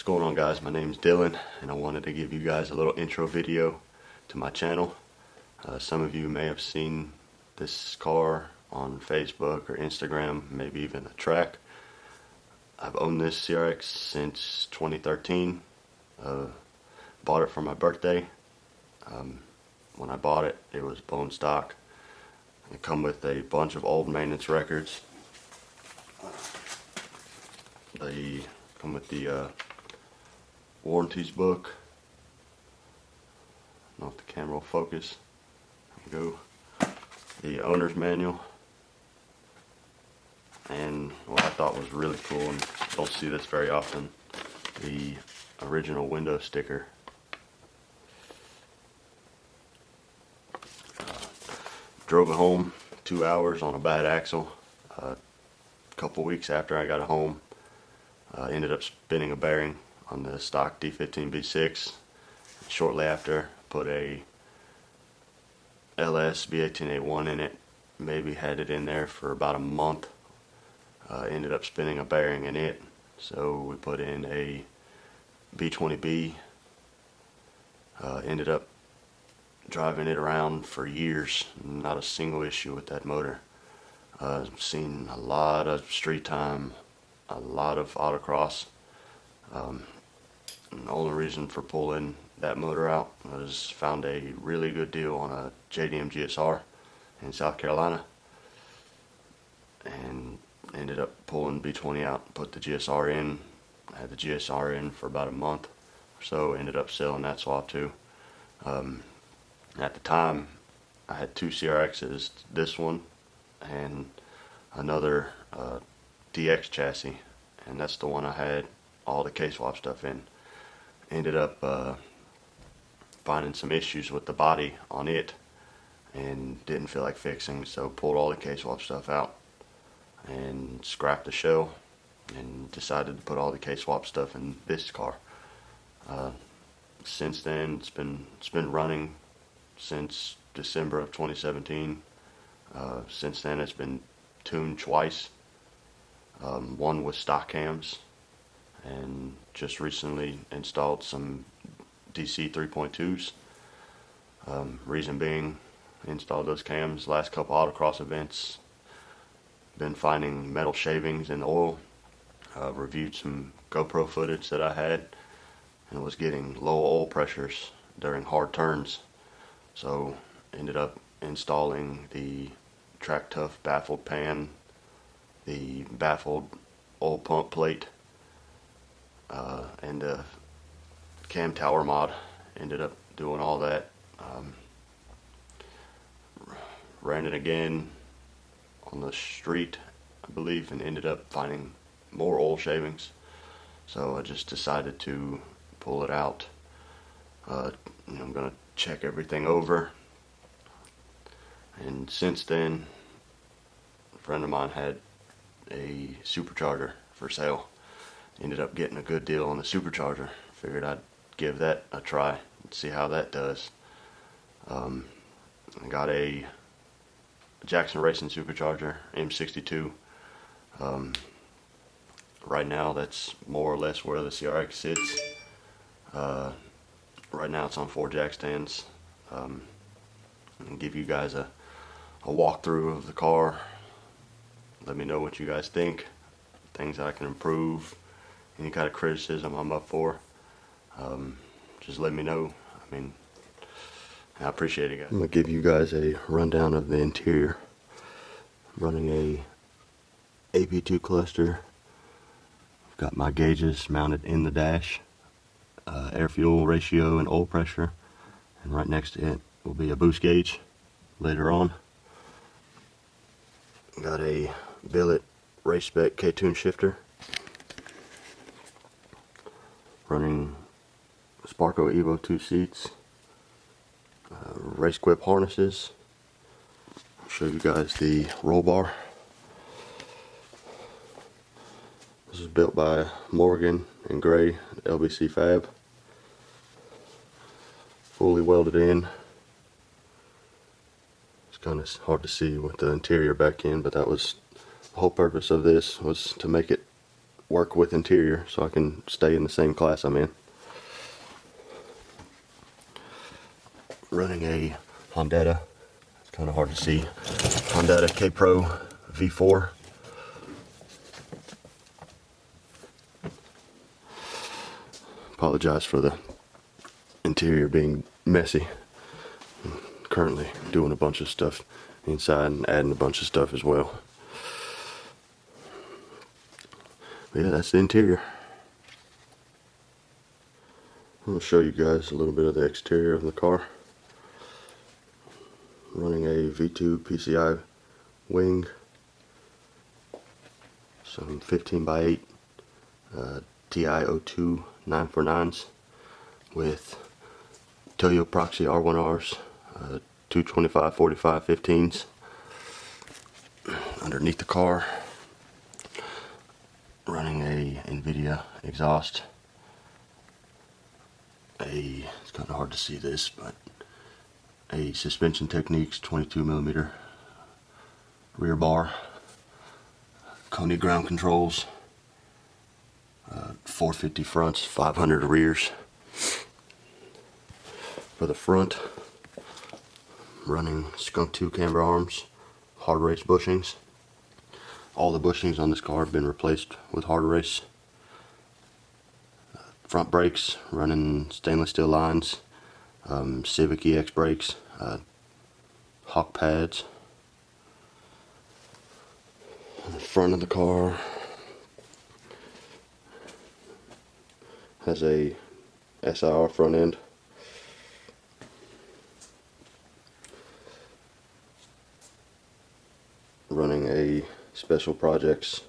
going on, guys? My name's Dylan, and I wanted to give you guys a little intro video to my channel. Some of you may have seen this car on Facebook or Instagram, maybe even a track. I've owned this CRX since 2013. Bought it for my birthday. When I bought it, it was bone stock. It come with a bunch of old maintenance records. They come with the warranties book. I don't know if the camera will focus. There we go. The owner's manual. And what I thought was really cool, and don't see this very often, the original window sticker. Drove it home 2 hours on a bad axle. A couple weeks after I got it home, ended up spinning a bearing on the stock D15B6. Shortly after, put a LS B18A1 in it. Maybe had it in there for about a month. Ended up spinning a bearing in it, so we put in a B20B. Ended up driving it around for years, not a single issue with that motor. Seen a lot of street time, a lot of autocross. The only reason for pulling that motor out was found a really good deal on a JDM GSR in South Carolina, and ended up pulling B20 out, put the GSR in. I had the GSR in for about a month or so, ended up selling that swap too. At the time, I had two CRXs, this one and another DX chassis, and that's the one I had all the K-swap stuff in. Ended up finding some issues with the body on it and didn't feel like fixing, so pulled all the K-swap stuff out and scrapped the shell and decided to put all the K-swap stuff in this car. Since then, it's been running since December of 2017. Since then, it's been tuned twice. One with stock cams, and just recently installed some DC 3.2s. Reason being, installed those cams last couple autocross events. Been finding metal shavings in the oil. Reviewed some GoPro footage that I had, and was getting low oil pressures during hard turns. So ended up installing the Track Tough baffled pan, the baffled oil pump plate, and the cam tower mod. Ended up doing all that. Ran it again on the street, I believe, and ended up finding more oil shavings. So I just decided to pull it out. I'm gonna check everything over. And since then, a friend of mine had a supercharger for sale. Ended up getting a good deal on the supercharger. Figured I'd give that a try and see how that does. I got a Jackson Racing supercharger, M62. Right now, that's more or less where the CRX sits. Right now, it's on 4 jack stands. I'm gonna give you guys a walkthrough of the car. Let me know what you guys think, things that I can improve, any kind of criticism I'm up for. Just let me know. I mean, I appreciate it, guys. I'm gonna give you guys a rundown of the interior. I'm running a AP2 cluster. I've got my gauges mounted in the dash, air fuel ratio and oil pressure, and right next to it will be a boost gauge later on. Got a billet race spec K-tune shifter, running Sparco Evo 2 seats, race quip harnesses. I'll show you guys the roll bar. This is built by Morgan and Gray, LBC Fab. Fully welded in. It's kind of hard to see with the interior back in, but that was the whole purpose of this, was to make it work with interior so I can stay in the same class I'm in. Running a Honda, it's kind of hard to see, Honda K Pro V4. Apologize for the interior being messy. I'm currently doing a bunch of stuff inside and adding a bunch of stuff as well. But yeah, that's the interior. I'm going to show you guys a little bit of the exterior of the car. Running a V2 PCI wing, some 15x8 TiO2 949s with Toyo Proxy R1Rs, 225/45 15s underneath the car. Running a NVIDIA exhaust. It's kind of hard to see this, but a Suspension Techniques 22mm rear bar, Kony ground controls, 450 fronts, 500 rears. For the front, running Skunk 2 camber arms, hard race bushings. All the bushings on this car have been replaced with hard race. Front brakes running stainless steel lines, Civic EX brakes, Hawk pads. On the front of the car has a SIR front end. Running a Special Projects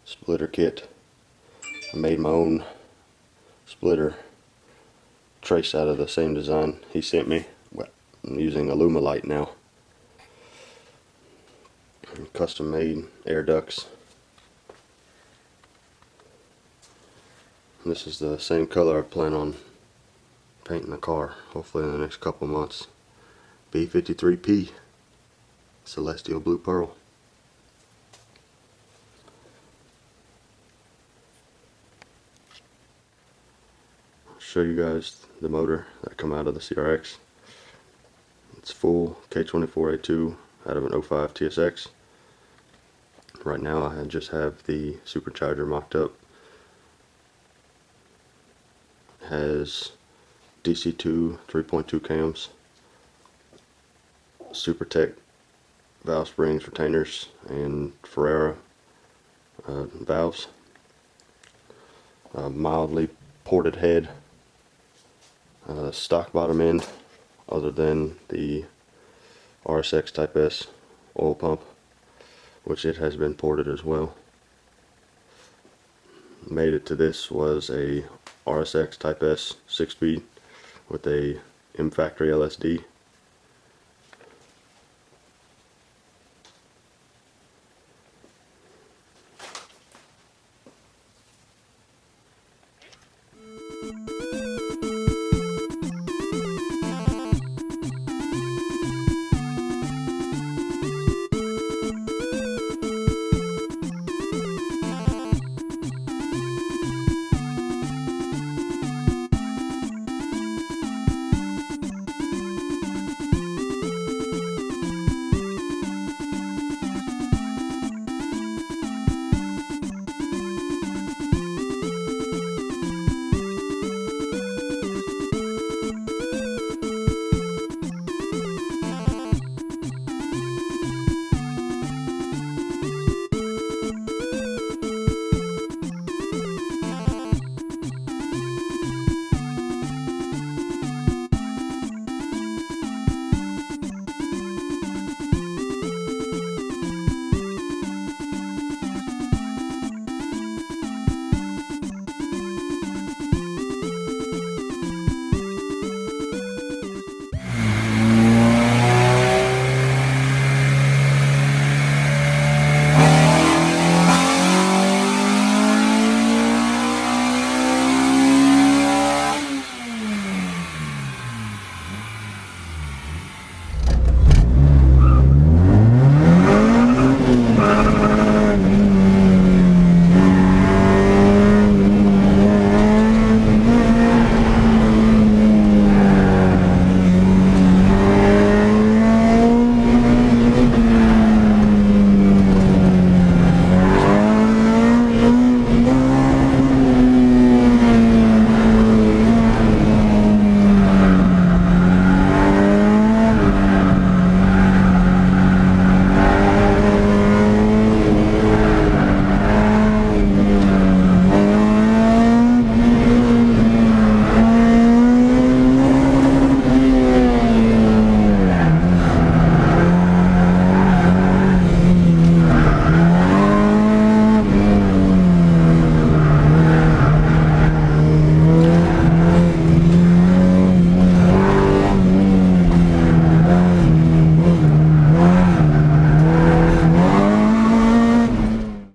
splitter kit. I made my own splitter traced out of the same design he sent me. I'm using Alumilite now. Custom made air ducts. This is the same color I plan on painting the car, hopefully in the next couple months. B53P, Celestial Blue Pearl. I'll show you guys the motor that come out of the CRX. It's full K24A2 out of an 05 TSX. Right now I just have the supercharger mocked up. It has DC2 3.2 cams, SuperTech valve springs, retainers, and Ferrara valves. Mildly ported head, stock bottom end, other than the RSX Type S oil pump, which it has been ported as well. Made it to this was a RSX Type S 6-speed with a M Factory LSD.